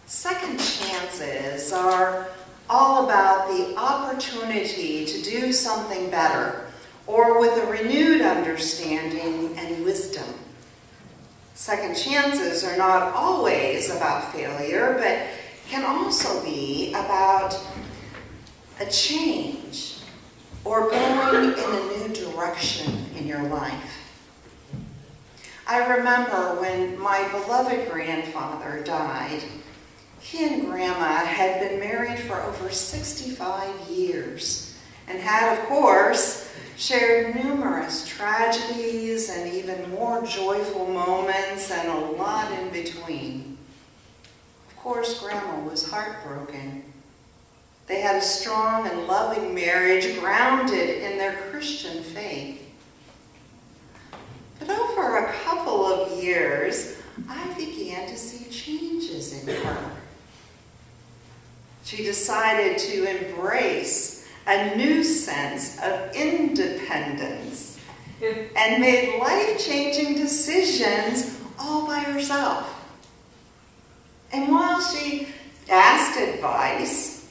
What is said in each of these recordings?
Second chances are all about the opportunity to do something better, or with a renewed understanding and wisdom. Second chances are not always about failure, but can also be about a change or going in a new direction in your life. I remember when my beloved grandfather died. He and Grandma had been married for over 65 years and had, of course, shared numerous tragedies and even more joyful moments and a lot in between. Of course, Grandma was heartbroken. They had a strong and loving marriage grounded in their Christian faith. But over a couple of years, I began to see changes in her. She decided to embrace a new sense of independence and made life-changing decisions all by herself. And while she asked advice,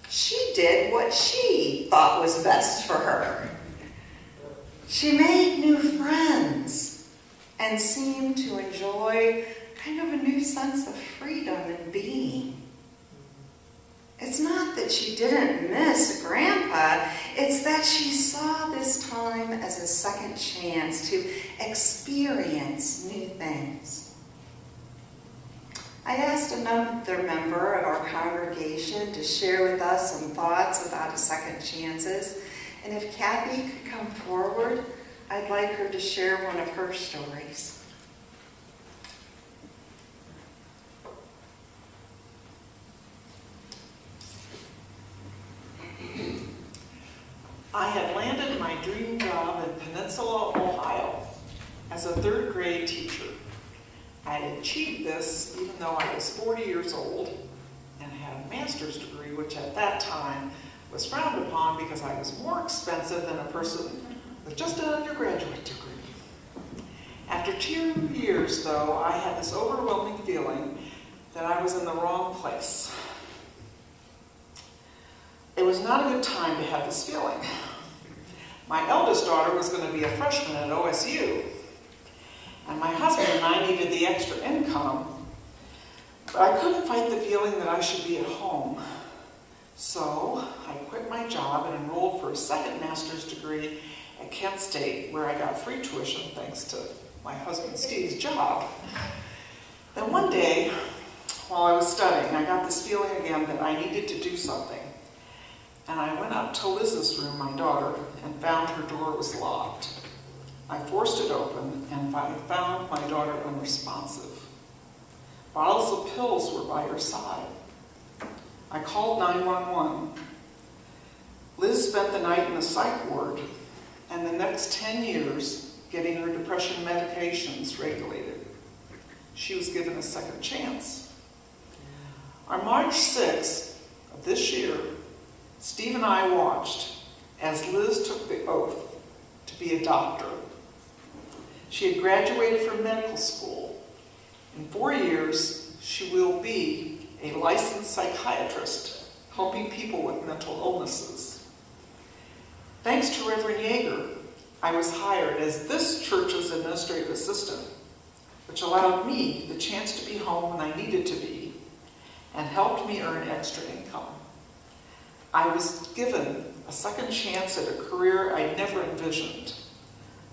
she did what she thought was best for her. She made new friends and seemed to enjoy kind of a new sense of freedom and being. It's not that she didn't miss Grandpa, it's that she saw this time as a second chance to experience new things. I asked another member of our congregation to share with us some thoughts about second chances, and if Kathy could come forward, I'd like her to share one of her stories. I had landed my dream job in Peninsula, Ohio, as a third grade teacher. I had achieved this even though I was 40 years old and had a master's degree, which at that time was frowned upon because I was more expensive than a person with just an undergraduate degree. After 2 years, though, I had this overwhelming feeling that I was in the wrong place. It was not a good time to have this feeling. My eldest daughter was going to be a freshman at OSU, and my husband and I needed the extra income, but I couldn't fight the feeling that I should be at home. So I quit my job and enrolled for a second master's degree at Kent State, where I got free tuition thanks to my husband Steve's job. Then one day, while I was studying, I got this feeling again that I needed to do something. And I went up to Liz's room, my daughter, and found her door was locked. I forced it open, and I found my daughter unresponsive. Bottles of pills were by her side. I called 911. Liz spent the night in the psych ward, and the next 10 years getting her depression medications regulated. She was given a second chance. On March 6th of this year, Steve and I watched as Liz took the oath to be a doctor. She had graduated from medical school. In 4 years, she will be a licensed psychiatrist, helping people with mental illnesses. Thanks to Reverend Yeager, I was hired as this church's administrative assistant, which allowed me the chance to be home when I needed to be and helped me earn extra income. I was given a second chance at a career I never envisioned.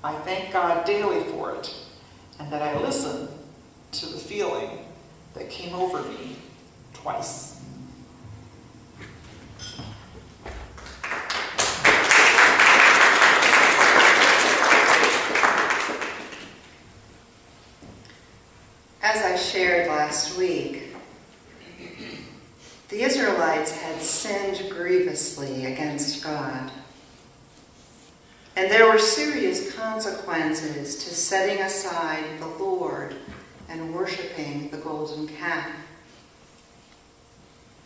I thank God daily for it, and that I listened to the feeling that came over me twice. As I shared last week, the Israelites had sinned grievously against God. And there were serious consequences to setting aside the Lord and worshiping the golden calf.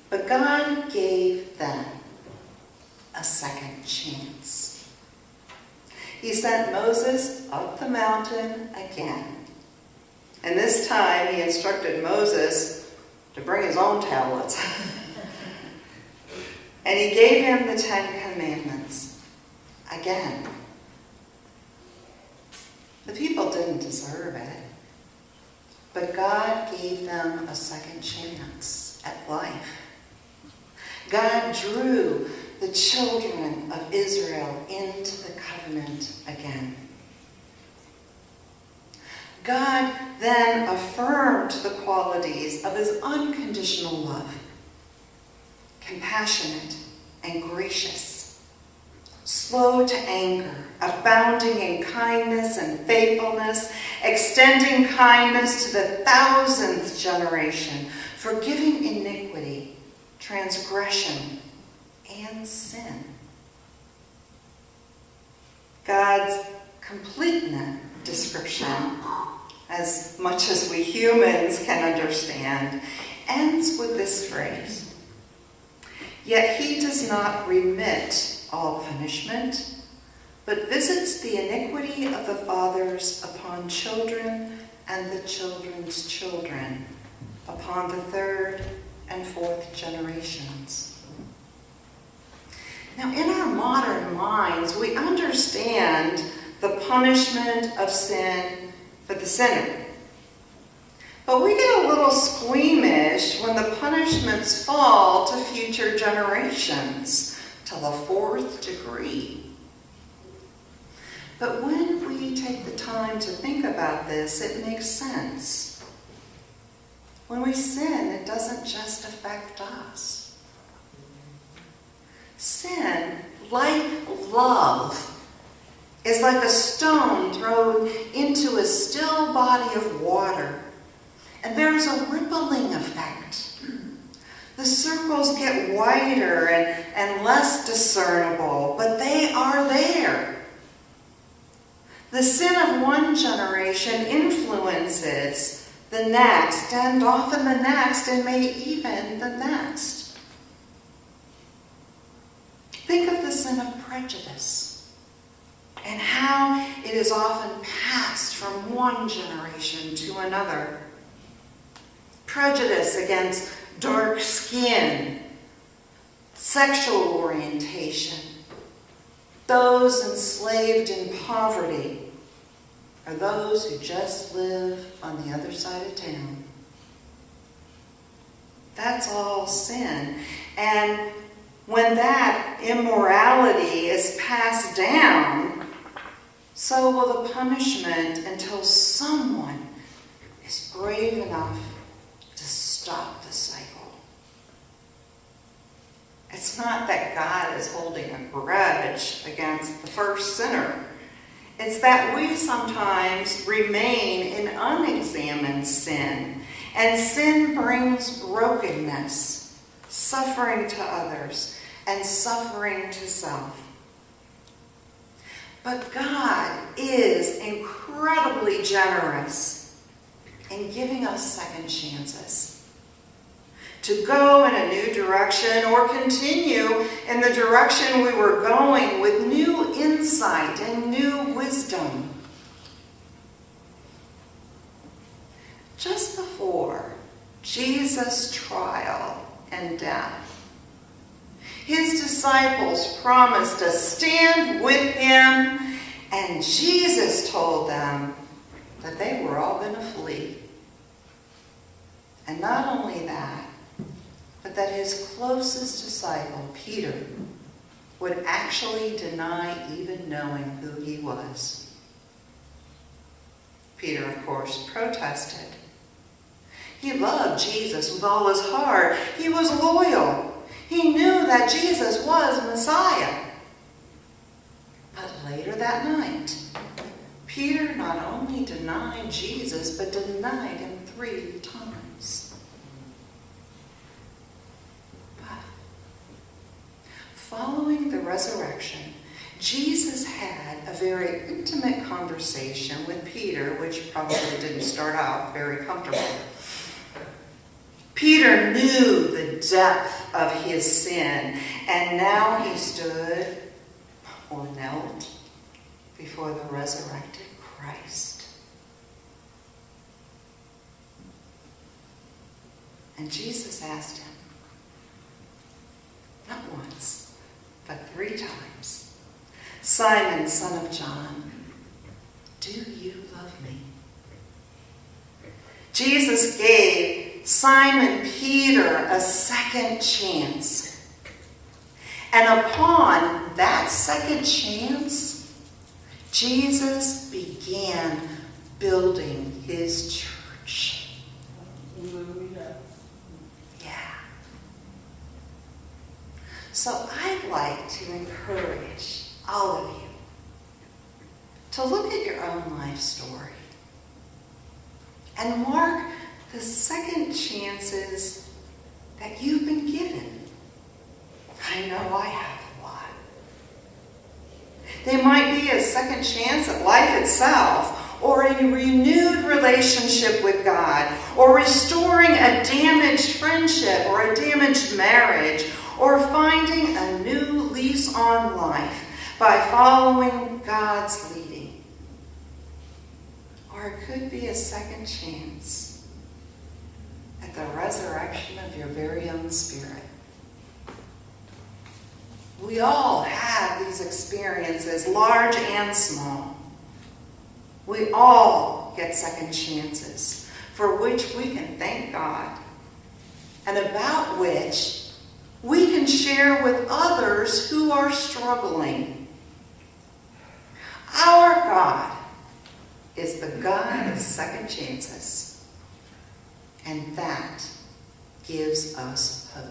But God gave them a second chance. He sent Moses up the mountain again. And this time he instructed Moses to bring his own tablets. And he gave him the 10 Commandments. Again, the people didn't deserve it, but God gave them a second chance at life. God drew the children of Israel into the covenant again. God then affirmed the qualities of his unconditional love, compassionate and gracious, slow to anger, abounding in kindness and faithfulness, extending kindness to the 1,000th generation, forgiving iniquity, transgression, and sin. God's completeness description, as much as we humans can understand, ends with this phrase: "Yet he does not remit all punishment, but visits the iniquity of the fathers upon children and the children's children, upon the 3rd and 4th generations." Now, in our modern minds, we understand the punishment of sin for the sinner. But we get a little squeamish when the punishments fall to future generations, to the 4th degree. But when we take the time to think about this, it makes sense. When we sin, it doesn't just affect us. Sin, like love, is like a stone thrown into a still body of water, and there's a rippling effect. The circles get wider and less discernible, but they are there. The sin of one generation influences the next, and often the next, and maybe even the next. Think of the sin of prejudice and how it is often passed from one generation to another. Prejudice against dark skin, sexual orientation, those enslaved in poverty, or those who just live on the other side of town. That's all sin. And when that immorality is passed down, so will the punishment until someone is brave enough to stop the cycle. It's not that God is holding a grudge against the first sinner. It's that we sometimes remain in unexamined sin, and sin brings brokenness, suffering to others, and suffering to self. But God is incredibly generous in giving us second chances to go in a new direction or continue in the direction we were going with new insight and new wisdom. Just before Jesus' trial and death, his disciples promised to stand with him, and Jesus told them that they were all going to flee. And not only that, but that his closest disciple, Peter, would actually deny even knowing who he was. Peter, of course, protested. He loved Jesus with all his heart. He was loyal. He knew that Jesus was Messiah. But later that night, Peter not only denied Jesus, but denied him 3 times. But following the resurrection, Jesus had a very intimate conversation with Peter, which probably didn't start out very comfortable. Peter knew the depth of his sin, and now he stood or knelt before the resurrected Christ. And Jesus asked him, not once, but 3 times, Simon, son of John, do you love me? Jesus gave Simon Peter a second chance. And upon that second chance, Jesus began building his church. Yeah. So I'd like to encourage all of you to look at your own life story and mark the second chances that you've been given. I know I have a lot. They might be a second chance at life itself, or a renewed relationship with God, or restoring a damaged friendship or a damaged marriage, or finding a new lease on life by following God's leading. Or it could be a second chance at the resurrection of your very own spirit. We all have these experiences, large and small. We all get second chances for which we can thank God and about which we can share with others who are struggling. Our God is the God of second chances, and that gives us hope.